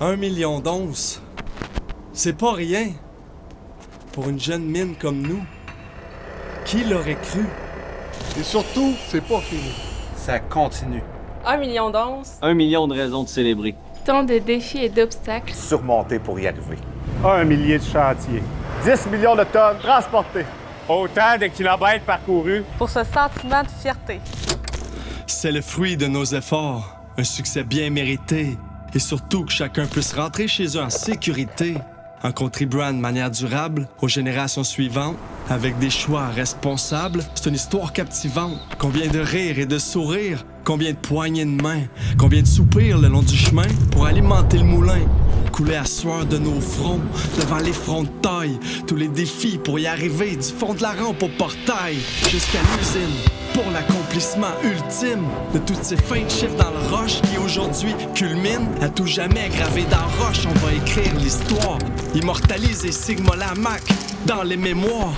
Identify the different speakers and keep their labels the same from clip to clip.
Speaker 1: 1 million d'onces, c'est pas rien pour une jeune mine comme nous. Qui l'aurait cru?
Speaker 2: Et surtout, c'est pas fini.
Speaker 3: Ça continue.
Speaker 4: 1 million d'onces.
Speaker 5: 1 million de raisons de célébrer.
Speaker 6: Tant de défis et d'obstacles.
Speaker 7: Surmonter pour y arriver.
Speaker 8: 1 millier de chantiers. 10 millions de tonnes transportées. Autant de kilomètres parcourus.
Speaker 4: Pour ce sentiment de fierté.
Speaker 1: C'est le fruit de nos efforts, un succès bien mérité, et surtout que chacun puisse rentrer chez eux en sécurité, en contribuant de manière durable aux générations suivantes, avec des choix responsables. C'est une histoire captivante. Combien de rires et de sourires, combien de poignées de main, combien de soupirs le long du chemin pour alimenter le moulin. Couler à sueur de nos fronts, devant les fronts de taille, tous les défis pour y arriver, du fond de la rampe au portail, jusqu'à l'usine, pour l'accomplissement ultime de toutes ces fins de chiffres dans le roche qui aujourd'hui culminent. À tout jamais gravé dans la roche, on va écrire l'histoire, immortaliser Sigma Lamac dans les mémoires.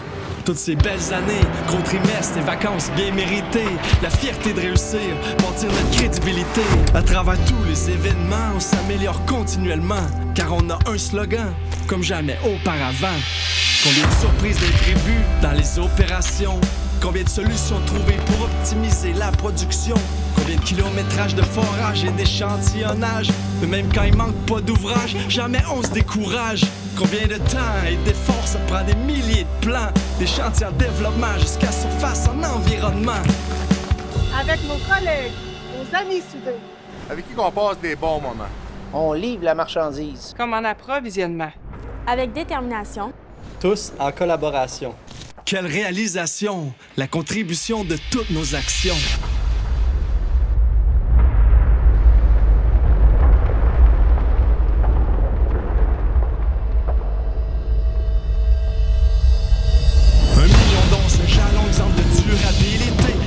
Speaker 1: Toutes ces belles années, gros trimestres et vacances bien méritées, la fierté de réussir, bâtir notre crédibilité. À travers tous les événements, on s'améliore continuellement, car on a un slogan, comme jamais auparavant. Combien de surprises d'imprévus dans les opérations, combien de solutions trouvées pour optimiser la production, combien de kilométrages de forage et d'échantillonnage. Mais même quand il manque pas d'ouvrage, jamais on se décourage. Combien de temps et d'efforts, ça prend des milliers de plans, des chantiers en développement jusqu'à surface en environnement.
Speaker 9: Avec nos collègues, nos amis soudés.
Speaker 2: Avec qui on passe des bons moments.
Speaker 10: On livre la marchandise.
Speaker 4: Comme en approvisionnement.
Speaker 6: Avec détermination.
Speaker 3: Tous en collaboration.
Speaker 1: Quelle réalisation, la contribution de toutes nos actions.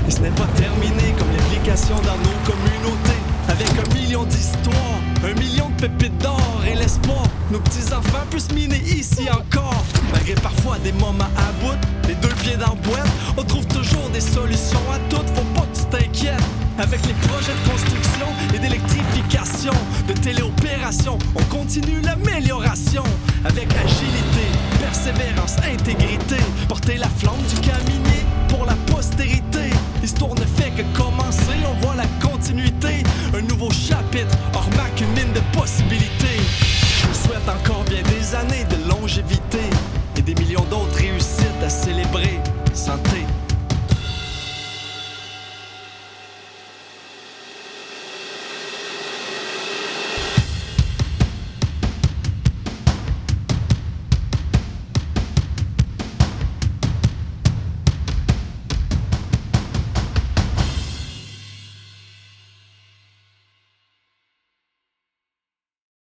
Speaker 1: Et ce n'est pas terminé comme l'implication dans nos communautés. Avec 1 million d'histoires, 1 million de pépites d'or et l'espoir, nos petits-enfants puissent miner ici encore. Malgré parfois des moments à bout, les 2 pieds dans la boîte, on trouve toujours des solutions à toutes, faut pas que tu t'inquiètes. Avec les projets de construction et d'électrification, de téléopération, on continue l'amélioration. Avec agilité, persévérance, intégrité, porter la flamme du caminier